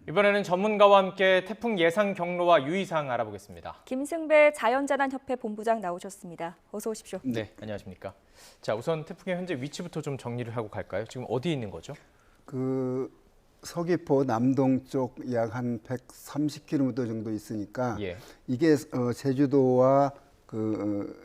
이번에는 전문가와 함께 태풍 예상 경로와 유의사항 알아보겠습니다. 김승배 자연재난협회 본부장 나오셨습니다. 어서 오십시오. 네, 안녕하십니까. 자, 우선 태풍의 현재 위치부터 좀 정리를 하고 갈까요? 지금 어디에 있는 거죠? 서귀포 남동쪽 약 한 130km 정도 있으니까 예. 이게 제주도와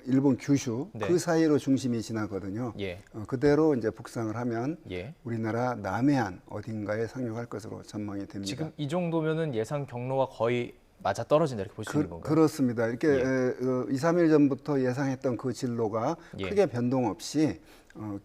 일본 규슈 네. 그 사이로 중심이 지나거든요. 예. 그대로 이제 북상을 하면 예. 우리나라 남해안 어딘가에 상륙할 것으로 전망이 됩니다. 지금 이 정도면은 예상 경로와 거의 맞아 떨어진다 이렇게 볼 수 있는 건가요? 그렇습니다. 이렇게 예. 2, 3일 전부터 예상했던 그 진로가 예. 크게 변동 없이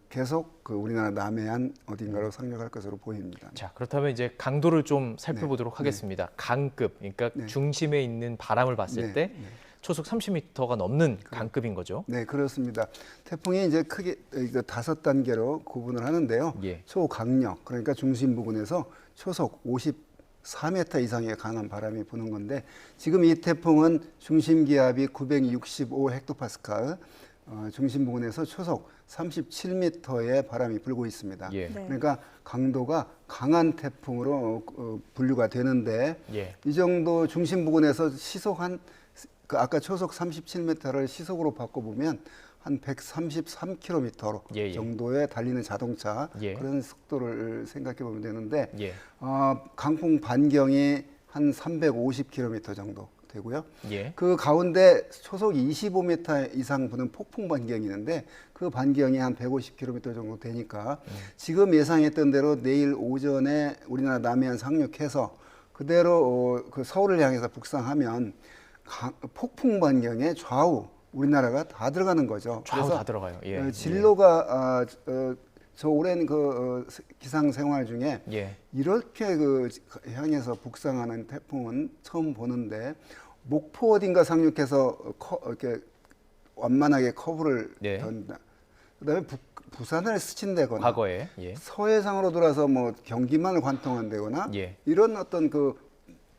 계속 우리나라 남해안 어딘가로 상륙할 것으로 보입니다. 자, 그렇다면 이제 강도를 좀 살펴보도록 하겠습니다. 강급, 그러니까 중심에 있는 바람을 봤을 때 초속 30m가 넘는 강급인 거죠. 네, 그렇습니다. 태풍이 이제 크게 5단계로 구분을 하는데요. 예. 초강력, 그러니까 중심 부근에서 초속 54m 이상의 강한 바람이 부는 건데 지금 이 태풍은 중심 기압이 965 헥토파스칼, 중심 부근에서 초속 37m의 바람이 불고 있습니다. 예. 네. 그러니까 강도가 강한 태풍으로 분류가 되는데 예. 이 정도 중심 부근에서 시속 아까 초속 37m를 시속으로 바꿔보면 한 133km 예. 정도에 달리는 자동차 예. 그런 속도를 생각해 보면 되는데 예. 강풍 반경이 한 350km 정도 되고요. 예. 그 가운데 초속 25m 이상 부는 폭풍 반경이 있는데 그 반경이 한 150km 정도 되니까 지금 예상했던 대로 내일 오전에 우리나라 남해안 상륙해서 그대로 서울을 향해서 북상하면 폭풍 반경의 좌우 우리나라가 다 들어가는 거죠. 좌우 그래서 다 들어가요. 예. 진로가 저 오랜 기상 생활 중에 예. 이렇게 향해서 북상하는 태풍은 처음 보는데 목포 어딘가 상륙해서 이렇게 완만하게 커브를 네. 던다. 그다음에 부산을 스친다거나 과거에 예. 서해상으로 돌아서 뭐 경기만을 관통한다거나 예. 이런 어떤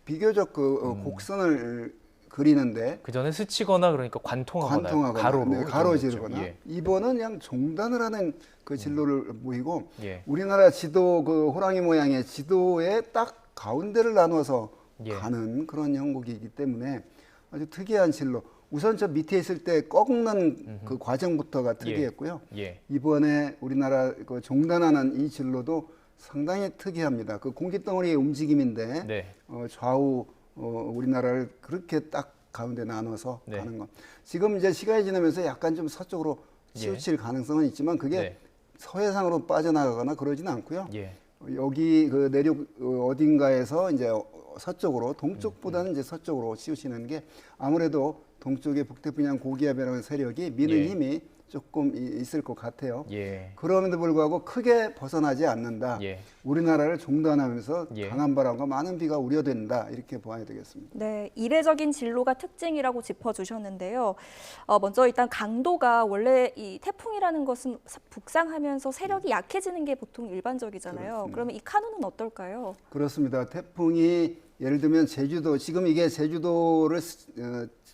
비교적 곡선을 그리는데 그 전에 스치거나 그러니까 관통하거나 가로로 네, 가로지르거나 예. 이번은 그냥 종단을 하는 그 진로를 보이고 예. 우리나라 지도 호랑이 모양의 지도에 딱 가운데를 나눠서 예. 가는 그런 형국이기 때문에 아주 특이한 진로. 우선 저 밑에 있을 때 꺾는 그 과정부터가 특이했고요. 예. 이번에 우리나라 종단하는 이 진로도 상당히 특이합니다. 그 공기덩어리의 움직임인데 네. 좌우 우리나라를 그렇게 딱 가운데 나눠서 네. 가는 것. 지금 이제 시간이 지나면서 약간 좀 서쪽으로 치우칠 가능성은 있지만 그게 네. 서해상으로 빠져나가거나 그러지는 않고요. 예. 여기 내륙 어딘가에서 이제 서쪽으로 동쪽보다는 이제 서쪽으로 치우치는 게 아무래도 동쪽에 북태평양 고기압이라는 세력이 미는 예. 힘이 조금 있을 것 같아요. 예. 그럼에도 불구하고 크게 벗어나지 않는다. 예. 우리나라를 종단하면서 예. 강한 바람과 많은 비가 우려된다. 이렇게 보아야 되겠습니다. 네, 이례적인 진로가 특징이라고 짚어주셨는데요. 먼저 일단 강도가 원래 이 태풍이라는 것은 북상하면서 세력이 약해지는 게 보통 일반적이잖아요. 그렇습니다. 그러면 이 카누는 어떨까요? 그렇습니다. 태풍이 예를 들면 제주도, 지금 이게 제주도를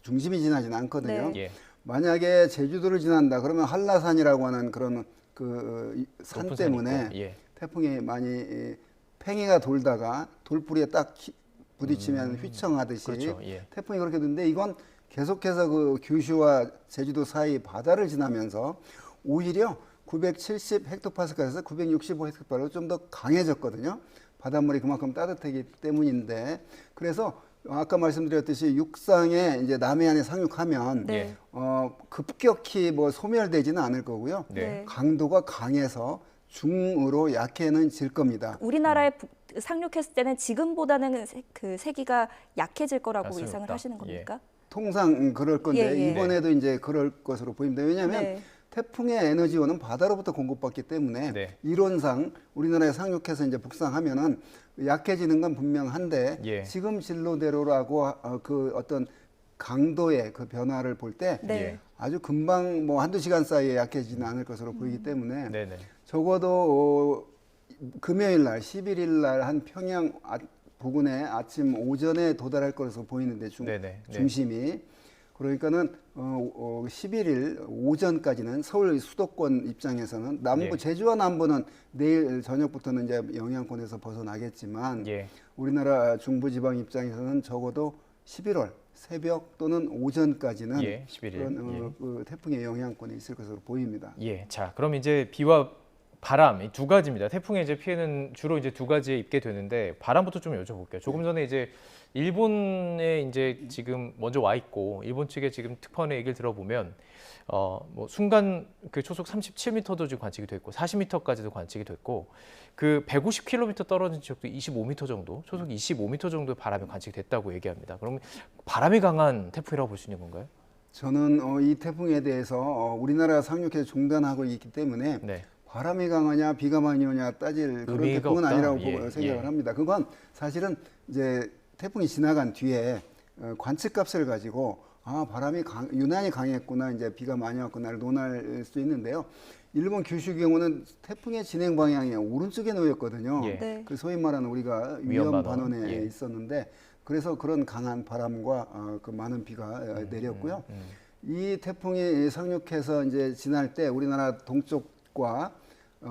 중심이 지나지는 않거든요. 네. 예. 만약에 제주도를 지난다 그러면 한라산이라고 하는 그런 산 높은 때문에 산이 있고, 예. 태풍이 많이 팽이가 돌다가 돌뿌리에 딱 부딪히면 휘청하듯이 그렇죠. 예. 태풍이 그렇게 되는데 이건 계속해서 규슈와 제주도 사이 바다를 지나면서 오히려 970 헥토파스칼에서 965 헥토파스칼로 좀 더 강해졌거든요. 바닷물이 그만큼 따뜻하기 때문인데 그래서 아까 말씀드렸듯이 육상에 이제 남해안에 상륙하면 네. 급격히 소멸되지는 않을 거고요. 네. 강도가 강해서 중으로 약해는 질 겁니다. 우리나라에 상륙했을 때는 지금보다는 그 세기가 약해질 거라고 가능성이 예상을 없다. 하시는 예. 겁니까? 통상 그럴 건데 예, 예. 이번에도 이제 그럴 것으로 보입니다. 왜냐하면 네. 태풍의 에너지원은 바다로부터 공급받기 때문에 네. 이론상 우리나라에 상륙해서 이제 북상하면은 약해지는 건 분명한데 예. 지금 진로대로라고 그 어떤 강도의 그 변화를 볼 때 네. 예. 아주 금방 한두 시간 사이에 약해지지는 않을 것으로 보이기 때문에 네네. 적어도 금요일 날 11일 날 한 평양 부근에 아침 오전에 도달할 것으로 보이는데 네네. 네. 중심이 그러니까는 11일 오전까지는 서울 수도권 입장에서는 남부 예. 제주와 남부는 내일 저녁부터는 이제 영향권에서 벗어나겠지만 예. 우리나라 중부지방 입장에서는 적어도 11월 새벽 또는 오전까지는 예, 11일. 그런 그 태풍의 영향권에 있을 것으로 보입니다. 예. 자, 그럼 이제 비와 바람 이 두 가지입니다. 태풍의 이제 피해는 주로 이제 두 가지에 입게 되는데 바람부터 좀 여쭤볼게요. 조금 전에 이제 일본에 이제 지금 먼저 와 있고 일본 측의 지금 특파원의 얘기를 들어보면 뭐 순간 그 초속 37m도 지금 관측이 됐고 40m까지도 관측이 됐고 그 150km 떨어진 지역도 25m 정도, 초속 25m 정도의 바람이 관측됐다고 얘기합니다. 그럼 바람이 강한 태풍이라고 볼 수 있는 건가요? 저는 이 태풍에 대해서 우리나라 상륙해서 종단하고 있기 때문에 네. 바람이 강하냐 비가 많이 오냐 따질 그런 의미가 태풍은 없다? 아니라고 예, 생각을 예. 합니다. 그건 사실은 이제 태풍이 지나간 뒤에 관측값을 가지고 바람이 유난히 강했구나 이제 비가 많이 왔구나를 논할 수 있는데요. 일본 규슈 경우는 태풍의 진행 방향이 오른쪽에 놓였거든요. 예. 네. 그 소위 말하는 우리가 위험 반원에 예. 있었는데 그래서 그런 강한 바람과 그 많은 비가 내렸고요. 이 태풍이 상륙해서 이제 지날 때 우리나라 동쪽과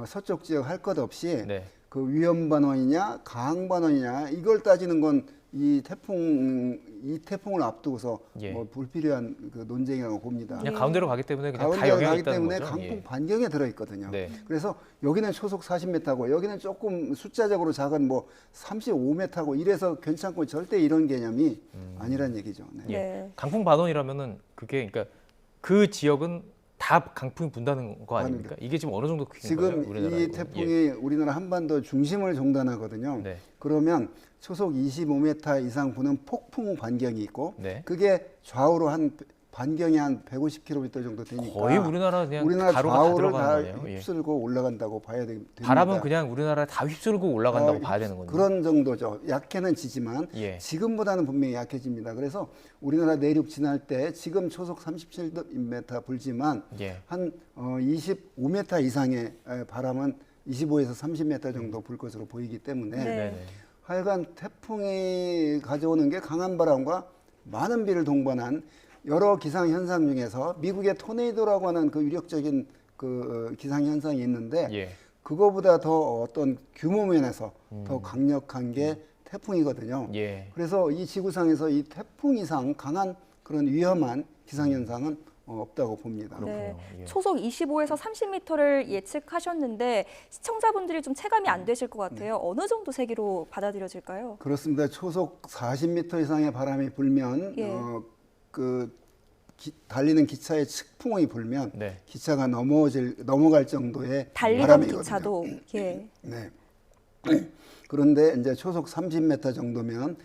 서쪽 지역 할 것 없이 네. 그 위험 반원이냐 강한 반원이냐 이걸 따지는 건 이 태풍을 앞두고서 예. 뭐 불필요한 그 논쟁이라고 봅니다. 그냥 가운데로 가기 때문에 그냥 다 가운데로 영향이 가기 있다는 때문에 거죠. 강풍 예. 반경에 들어 있거든요. 네. 그래서 여기는 초속 40m고 여기는 조금 숫자적으로 작은 뭐 35m고 이래서 괜찮고 절대 이런 개념이 아니란 얘기죠. 네. 예. 네. 강풍 반원이라면은 그게 그러니까 그 지역은 다 강풍이 분다는 거 아닙니까? 이게 지금 어느 정도 크기인 거예요? 지금 우리나라에? 이 태풍이 우리나라 한반도 중심을 종단하거든요. 네. 그러면 초속 25m 이상 부는 폭풍 반경이 있고 네. 그게 좌우로 한 반경이 한 150km 정도 되니까 거의 우리나라 그냥 우리나라 가로가 다 좌우를 다 들어가는 거네요. 예. 휩쓸고 올라간다고 봐야 됩니다. 바람은 그냥 우리나라 다 휩쓸고 올라간다고 봐야 되는 거죠. 그런 정도죠. 약해는 지지만 예. 지금보다는 분명히 약해집니다. 그래서 우리나라 내륙 지날 때 지금 초속 37m 불지만 예. 한 25m 이상의 바람은 25에서 30m 정도 불 것으로 보이기 때문에 네. 네네. 하여간 태풍이 가져오는 게 강한 바람과 많은 비를 동반한 여러 기상 현상 중에서 미국의 토네이도라고 하는 그 유력적인 그 기상 현상이 있는데 예. 그거보다 더 어떤 규모 면에서 더 강력한 게 태풍이거든요. 예. 그래서 이 지구상에서 이 태풍 이상 강한 그런 위험한 기상 현상은 없다고 봅니다. 네. 예. 초속 25에서 30m를 예측하셨는데 시청자분들이 좀 체감이 안 되실 것 같아요. 어느 정도 세기로 받아들여질까요? 그렇습니다. 초속 40m 이상의 바람이 불면 예. 달리는 기차에 측풍이 불면 네. 기차가 넘어갈 정도의 달리던 바람이거든요. 기차도 예. 네. 그런데 이제 초속 30m 정도면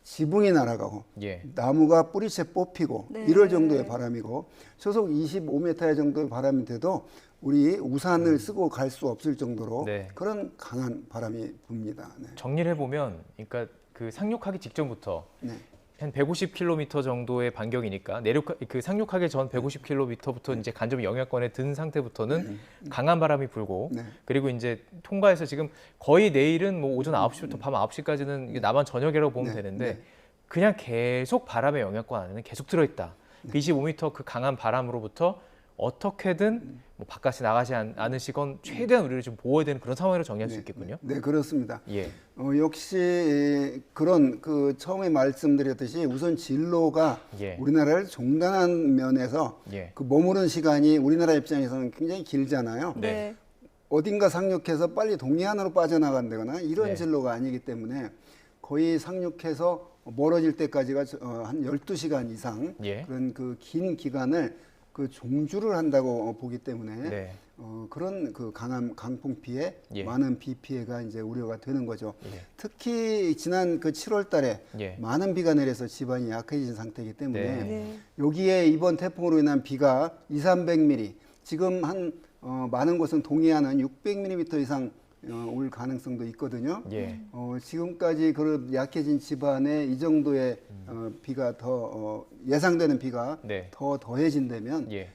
지붕이 날아가고 예. 나무가 뿌리채 뽑히고 네. 이럴 정도의 바람이고 초속 25m 정도의 바람이 돼도 우리 우산을 쓰고 갈 수 없을 정도로 네. 그런 강한 바람이 붑니다. 네. 정리를 해보면, 그러니까 그 상륙하기 직전부터 네. 한 150km 정도의 반경이니까 그 상륙하기 전 150km부터 이제 간접 영향권에 든 상태부터는 강한 바람이 불고 네. 그리고 이제 통과해서 지금 거의 내일은 뭐 오전 9시부터 밤 9시까지는 이게 남한 저녁이라고 보면 네. 되는데 네. 그냥 계속 바람의 영향권 안에는 계속 들어있다. 그 25m 그 강한 바람으로부터 어떻게든 뭐 바깥에 나가지 않으시건 최대한 우리를 좀 보호해야 되는 그런 상황으로 정리할 수 있겠군요. 네, 그렇습니다. 예. 역시 그런 그 처음에 말씀드렸듯이 우선 진로가 예. 우리나라를 종단한 면에서 예. 그 머무른 시간이 우리나라 입장에서는 굉장히 길잖아요. 네. 어딘가 상륙해서 빨리 동해안으로 빠져나간다거나 이런 네. 진로가 아니기 때문에 거의 상륙해서 멀어질 때까지가 한 12시간 이상 예. 그런 그 긴 기간을 그 종주를 한다고 보기 때문에 네. 그런 그 강한 강풍 피해, 예. 많은 비 피해가 이제 우려가 되는 거죠. 예. 특히 지난 그 7월 달에 예. 많은 비가 내려서 지반이 약해진 상태이기 때문에 네. 네. 여기에 이번 태풍으로 인한 비가 200~300mm, 지금 한 많은 곳은 동해안은 600mm 이상 올 가능성도 있거든요. 예. 지금까지 그 약해진 지반에 이 정도의 비가 더 예상되는 비가 네. 더 더해진다면 예.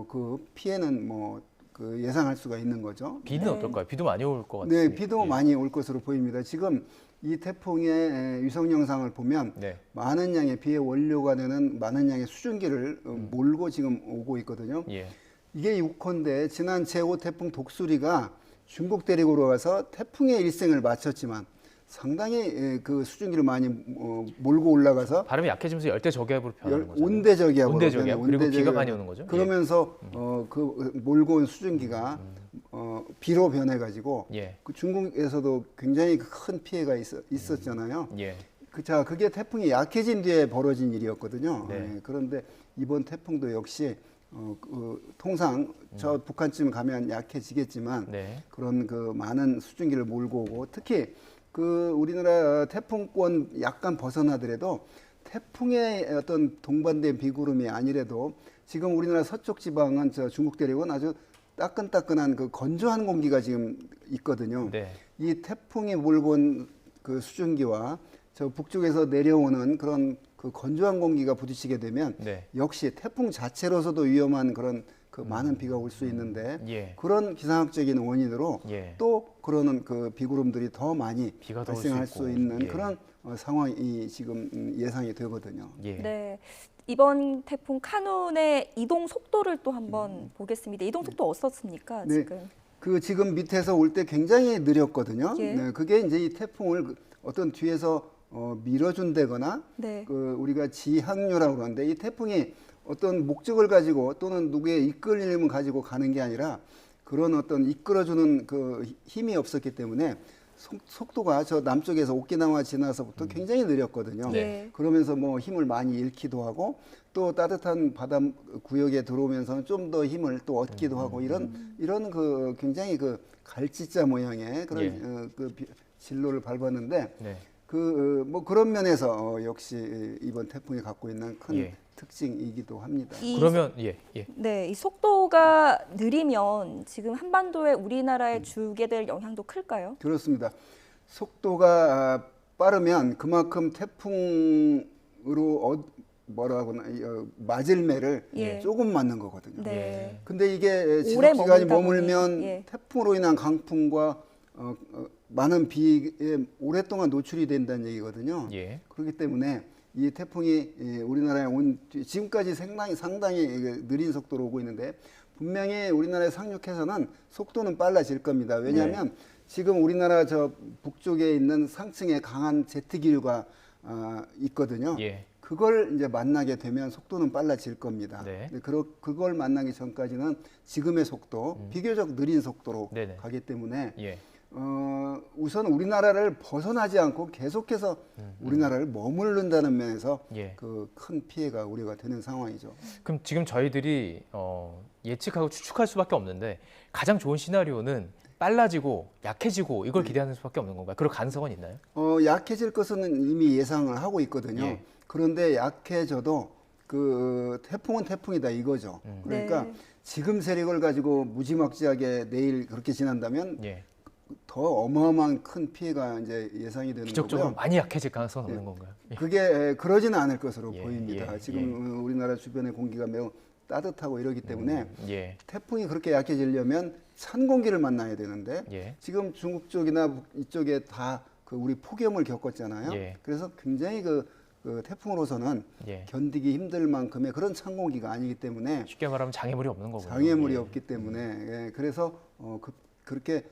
그 피해는 뭐 그 예상할 수가 있는 거죠. 비는 네. 어떨까요? 비도 많이 올 것 같습니다. 네, 비도 예. 많이 올 것으로 보입니다. 지금 이 태풍의 위성 영상을 보면 네. 많은 양의 비의 원료가 되는 많은 양의 수증기를 몰고 지금 오고 있거든요. 예. 이게 6호인데 지난 제5 태풍 독수리가 중국 대륙으로 가서 태풍의 일생을 마쳤지만 상당히 그 수증기를 많이 몰고 올라가서 바람이 약해지면서 열대 저기압으로 변하는 거죠. 온대저기압으로 온대저기압. 그리고 비가 온대저기압. 많이 오는 거죠. 그러면서 그 몰고 온 수증기가 비로 변해가지고 예. 그 중국에서도 굉장히 큰 피해가 있었잖아요. 예. 그게 태풍이 약해진 뒤에 벌어진 일이었거든요. 네. 예, 그런데 이번 태풍도 역시 통상 저 북한쯤 가면 약해지겠지만 네. 그런 그 많은 수증기를 몰고 오고 특히 그 우리나라 태풍권 약간 벗어나더라도 태풍의 어떤 동반된 비구름이 아니래도 지금 우리나라 서쪽 지방은 저 중국 대륙은 아주 따끈따끈한 그 건조한 공기가 지금 있거든요. 네. 이 태풍이 몰고 온 그 수증기와 저 북쪽에서 내려오는 그런 그 건조한 공기가 부딪히게 되면 네. 역시 태풍 자체로서도 위험한 그런 그 많은 비가 올 수 있는데 예. 그런 기상학적인 원인으로 예. 또 그러는 그 비구름들이 더 많이 비가 더 올 발생할 수 있고. 수 있는 예. 그런 상황이 지금 예상이 되거든요. 예. 네. 이번 태풍 카눈의 이동 속도를 또 한번 보겠습니다. 이동 속도 어떻습니까? 네. 지금. 그 지금 밑에서 올 때 굉장히 느렸거든요. 예. 네, 그게 이제 이 태풍을 어떤 뒤에서 밀어준다거나 네. 그 우리가 지항류라고 그러는데 이 태풍이 어떤 목적을 가지고 또는 누구의 이끌림을 가지고 가는 게 아니라 그런 어떤 이끌어주는 그 힘이 없었기 때문에 속도가 저 남쪽에서 오키나와 지나서부터 굉장히 느렸거든요. 네. 그러면서 뭐 힘을 많이 잃기도 하고 또 따뜻한 바다 구역에 들어오면서는 좀 더 힘을 또 얻기도 하고 이런 그 굉장히 그 갈치자 모양의 그런 예. 진로를 밟았는데 네. 뭐 그런 면에서 역시 이번 태풍이 갖고 있는 큰 예. 특징이기도 합니다. 그러면 예. 예. 네, 이 속도가 느리면 지금 한반도에 우리나라에 주게 될 영향도 클까요? 그렇습니다. 속도가 빠르면 그만큼 태풍으로 맞을 매를 예. 조금 맞는 거거든요. 네. 근데 이게 지속 오래 기간이 머물다 보니, 머물면 예. 태풍으로 인한 강풍과 많은 비에 오랫동안 노출이 된다는 얘기거든요. 예. 그렇기 때문에 이 태풍이 우리나라에 온 지금까지 상당히 느린 속도로 오고 있는데 분명히 우리나라에 상륙해서는 속도는 빨라질 겁니다. 왜냐하면 지금 우리나라 저 북쪽에 있는 상층에 강한 제트기류가 있거든요. 예. 그걸 이제 만나게 되면 속도는 빨라질 겁니다. 네. 근데 그걸 만나기 전까지는 지금의 속도, 비교적 느린 속도로 네네. 가기 때문에 예. 우선 우리나라를 벗어나지 않고 계속해서 우리나라를 머무른다는 면에서 예. 그 큰 피해가 우려가 되는 상황이죠. 그럼 지금 저희들이 예측하고 추측할 수밖에 없는데 가장 좋은 시나리오는 빨라지고 약해지고 이걸 기대하는 수밖에 없는 건가요? 그럴 가능성은 있나요? 약해질 것은 이미 예상을 하고 있거든요. 예. 그런데 약해져도 그 태풍은 태풍이다 이거죠. 그러니까 네. 지금 세력을 가지고 무지막지하게 내일 그렇게 지난다면 예. 더 어마어마한 큰 피해가 이제 예상이 되는 기적적으로 거고요. 많이 약해질 가능성은 없는 건가요? 예. 그게 그러지는 않을 것으로 예, 보입니다. 예, 지금 우리나라 주변의 공기가 매우 따뜻하고 이러기 때문에 예. 태풍이 그렇게 약해지려면 찬 공기를 만나야 되는데 예. 지금 중국 쪽이나 이쪽에 다 그 우리 폭염을 겪었잖아요. 예. 그래서 굉장히 그 태풍으로서는 예. 견디기 힘들 만큼의 그런 찬 공기가 아니기 때문에 쉽게 말하면 장애물이 없는 거군요. 장애물이 예. 없기 때문에 그래서 그렇게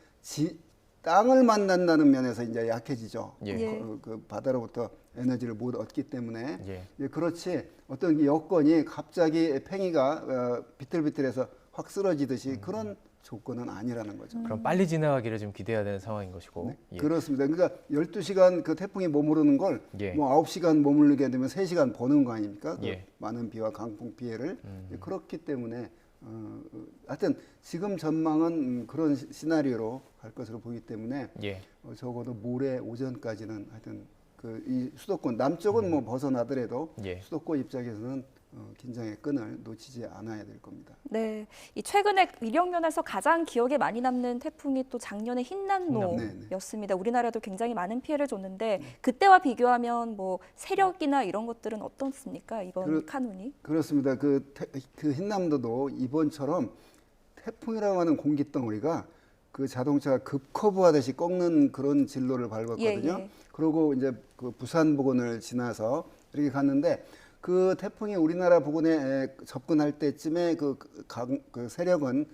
땅을 만난다는 면에서 이제 약해지죠. 예. 예. 그 바다로부터 에너지를 못 얻기 때문에 예. 그렇지 어떤 여건이 갑자기 팽이가 비틀비틀해서 확 쓰러지듯이 그런 조건은 아니라는 거죠. 그럼 빨리 지나가기를 좀 기대해야 되는 상황인 것이고. 네, 예. 그렇습니다. 그러니까 12시간 그 태풍이 머무르는 걸 예. 뭐 9시간 머무르게 되면 3시간 버는 거 아닙니까? 그 예. 많은 비와 강풍 피해를. 그렇기 때문에 하여튼 지금 전망은 그런 시나리오로 갈 것으로 보기 때문에 예. 적어도 모레 오전까지는 하여튼 이 수도권 남쪽은 뭐 벗어나더라도 예. 수도권 입장에서는 긴장의 끈을 놓치지 않아야 될 겁니다. 네, 이 최근에 이력면에서 가장 기억에 많이 남는 태풍이 또 작년의 흰남노. 흰남노였습니다. 우리나라도 굉장히 많은 피해를 줬는데 그때와 비교하면 뭐 세력이나 이런 것들은 어떻습니까? 이번 카눈이? 그렇습니다. 그 흰남도도 이번처럼 태풍이라고 하는 공기 덩어리가 그 자동차가 급커브하듯이 꺾는 그런 진로를 밟았거든요. 예. 그러고 이제 그 부산 부근을 지나서 이렇게 갔는데 그 태풍이 우리나라 부근에 접근할 때쯤에 그 세력은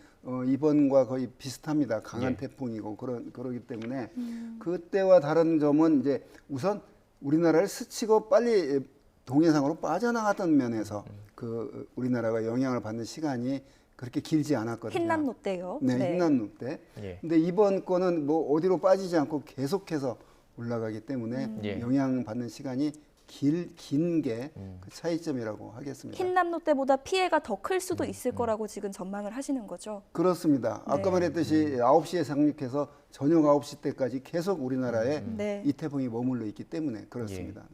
이번과 거의 비슷합니다. 강한 예. 태풍이고 그러기 때문에 그때와 다른 점은 이제 우선 우리나라를 스치고 빨리 동해상으로 빠져나갔던 면에서 그 우리나라가 영향을 받는 시간이 그렇게 길지 않았거든요. 흰남노 때요. 네, 흰남노 때. 예. 근데 이번 거는 뭐 어디로 빠지지 않고 계속해서 올라가기 때문에 예. 영향 받는 시간이 긴 게 그 차이점이라고 하겠습니다. 흰남노 때보다 피해가 더 클 수도 있을 거라고 지금 전망을 하시는 거죠. 그렇습니다. 아까 네. 말했듯이 9시에 상륙해서 저녁 9시 때까지 계속 우리나라에 네. 이 태풍이 머물러 있기 때문에 그렇습니다.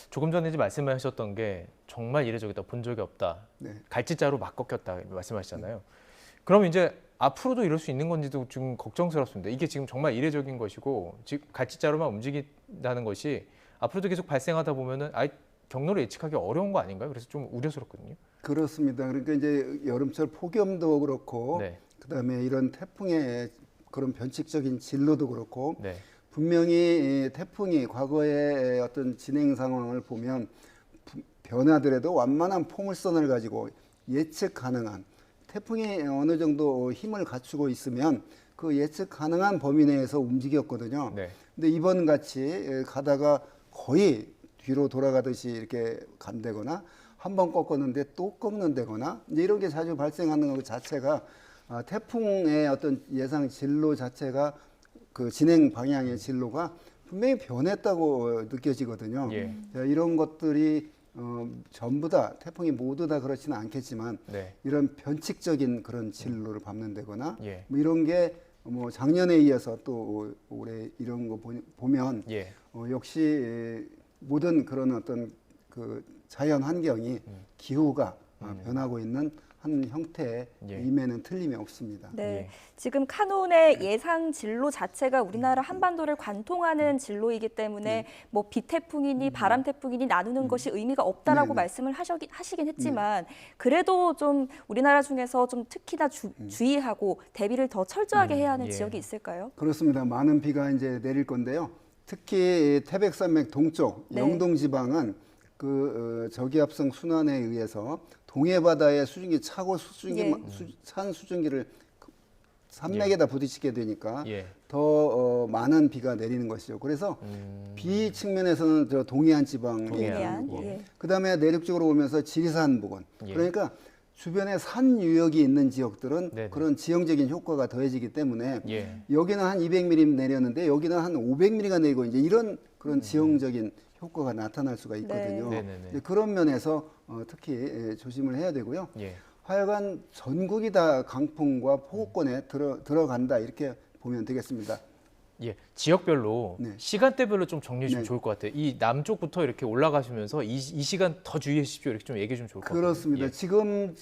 조금 전에 이제 말씀하셨던 게 정말 이례적이다, 본 적이 없다, 네. 갈치자로 막 꺾였다 말씀하시잖아요. 그럼 이제 앞으로도 이럴 수 있는 건지도 지금 걱정스럽습니다. 이게 지금 정말 이례적인 것이고 지금 갈치자로만 움직인다는 것이 앞으로도 계속 발생하다 보면은 경로를 예측하기 어려운 거 아닌가요? 그래서 좀 우려스럽거든요. 그렇습니다. 그러니까 이제 여름철 폭염도 그렇고 네. 그다음에 이런 태풍의 그런 변칙적인 진로도 그렇고 네. 분명히 이 태풍이 과거의 어떤 진행 상황을 보면 변하더라도 완만한 포물선을 가지고 예측 가능한 태풍이 어느 정도 힘을 갖추고 있으면 그 예측 가능한 범위 내에서 움직였거든요. 네. 근데 이번 같이 가다가 거의 뒤로 돌아가듯이 이렇게 간다거나 한 번 꺾었는데 또 꺾는다거나 이제 이런 게 자주 발생하는 것 자체가 태풍의 어떤 예상 진로 자체가 그 진행 방향의 진로가 분명히 변했다고 느껴지거든요. 예. 이런 것들이 전부 다 태풍이 모두 다 그렇지는 않겠지만 네. 이런 변칙적인 그런 진로를 밟는다거나 예. 뭐 이런 게 뭐 작년에 이어서 또 올해 이런 거 보면 예. 역시 모든 그런 어떤 그 자연 환경이 기후가 변하고 있는 한 형태의 예. 임에는 틀림이 없습니다. 네, 예. 지금 카눈의 예상 진로 자체가 우리나라 한반도를 관통하는 진로이기 때문에 뭐 비태풍이니 바람 태풍이니 나누는 것이 의미가 없다라고 네네. 말씀을 하시긴 했지만 그래도 좀 우리나라 중에서 좀 특히나 주의하고 대비를 더 철저하게 해야 하는 예. 지역이 있을까요? 그렇습니다. 많은 비가 이제 내릴 건데요. 특히 태백산맥 동쪽 네. 영동 지방은 그 저기압성 순환에 의해서 동해 바다의 수증기 차고 찬 수증기를 산맥에다 부딪히게 되니까 예. 더 많은 비가 내리는 것이죠. 그래서 비 측면에서는 저 동해안 지방에 동해안, 있고 예. 그다음에 내륙적으로 오면서 지리산 부근 예. 그러니까 주변에 산 유역이 있는 지역들은 네네. 그런 지형적인 효과가 더해지기 때문에 예. 여기는 한 200mm 내렸는데 여기는 한 500mm가 내리고 이제 이런 그런 지형적인 효과가 나타날 수가 있거든요. 네. 네네네. 이제 그런 면에서 특히 조심을 해야 되고요. 예. 하여간 전국이 다 강풍과 폭우권에 들어간다 이렇게 보면 되겠습니다. 예, 지역별로 네. 시간대별로 좀 정리해 주면 네. 좋을 것 같아요. 이 남쪽부터 이렇게 올라가시면서 이 시간 더 주의해 주십시오. 이렇게 좀 얘기해 주면 좋을 것 같아요. 그렇습니다. 예. 지금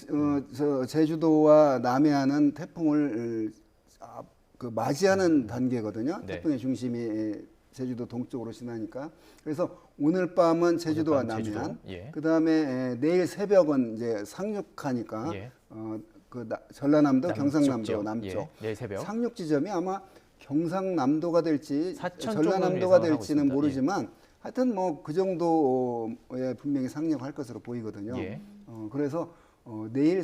저 제주도와 남해안은 태풍을 그 맞이하는 단계거든요. 네. 태풍의 중심이 제주도 동쪽으로 지나니까 그래서 오늘 밤은 제주도와 오늘 밤 제주도. 남해안, 예. 그 다음에 내일 새벽은 이제 상륙하니까 예. 전라남도, 남쪽 경상남도 지역. 남쪽 예. 내일 새벽. 상륙 지점이 아마 경상남도가 될지 사천 전라남도가 쪽으로 예상을 될지는 하고 있습니다. 모르지만 하여튼 뭐 그 정도에 분명히 상륙할 것으로 보이거든요. 예. 그래서 내일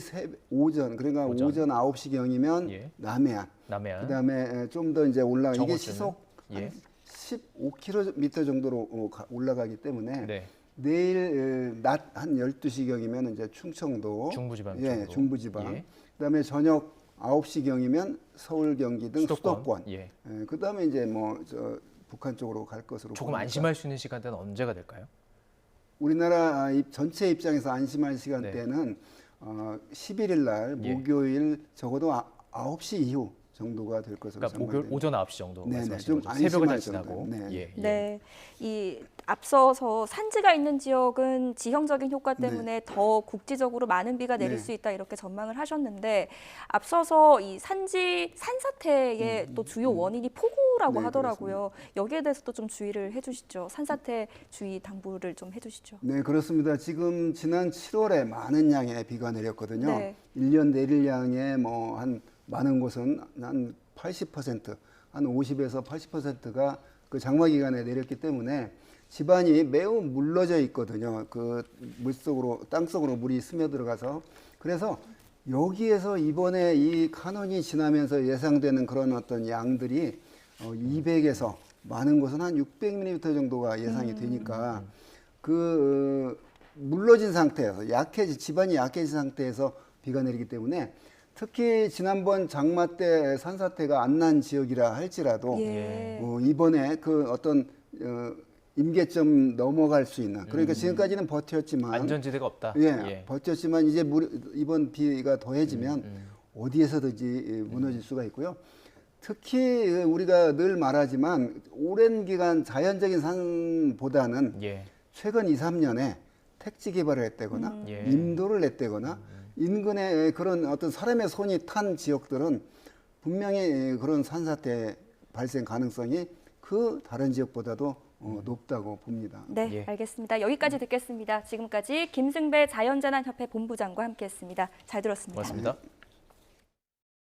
오전 그러니까 오전 9시경이면 예. 남해안, 남해안. 그다음에 좀 더 이제 이게 저거쯤은? 시속 예. 한 15km 정도로 올라가기 때문에 네. 내일 낮 한 12시경이면 이제 충청도, 중부지방 예, 쪽으로. 중부지방. 예. 그다음에 저녁 9시경이면 서울, 경기 등 수도권. 예. 그다음에 이제 북한 쪽으로 갈 것으로 조금 보니까 안심할 수 있는 시간대는 언제가 될까요? 우리나라 전체 입장에서 안심할 시간대는 11일 날 예. 목요일 적어도 9시 이후 정도가 될 것으로 그러니까 목요일 전망됩니다. 오전 9시 정도 네네, 말씀하시는 좀 거죠. 새벽을 다 안심할 지나고. 정도. 네. 예. 예. 네, 이 앞서서 산지가 있는 지역은 지형적인 효과 때문에 더 국지적으로 많은 비가 내릴 네. 수 있다 이렇게 전망을 하셨는데 앞서서 이 산사태의 또 주요 원인이 폭우라고 네, 하더라고요. 여기에 대해서도 좀 주의를 해주시죠. 산사태 주의 당부를 좀 해주시죠. 네, 그렇습니다. 지금 지난 7월에 많은 양의 비가 내렸거든요. 네. 1년 내릴 양의 한 많은 곳은 한 80%, 한 50에서 80%가 그 장마 기간에 내렸기 때문에 집안이 매우 물러져 있거든요. 그 물속으로 땅속으로 물이 스며들어가서 그래서 여기에서 이번에 이 카눈이 지나면서 예상되는 그런 어떤 양들이 200에서 많은 곳은 한 600mm 정도가 예상이 되니까 그 물러진 상태에서 집안이 약해진 상태에서 비가 내리기 때문에 특히 지난번 장마 때 산사태가 안 난 지역이라 할지라도 예. 이번에 그 어떤 임계점 넘어갈 수 있는 그러니까 지금까지는 버텼지만 안전지대가 없다. 예, 버텼지만 이제 이번 비가 더해지면 어디에서든지 무너질 수가 있고요. 특히 우리가 늘 말하지만 오랜 기간 자연적인 산보다는 예. 최근 2, 3년에 택지 개발을 했다거나 예. 임도를 냈다거나 인근에 그런 어떤 사람의 손이 탄 지역들은 분명히 그런 산사태 발생 가능성이 그 다른 지역보다도 높다고 봅니다. 네, 예. 알겠습니다. 여기까지 듣겠습니다. 지금까지 김승배 자연재난협회 본부장과 함께했습니다. 잘 들었습니다. 고맙습니다.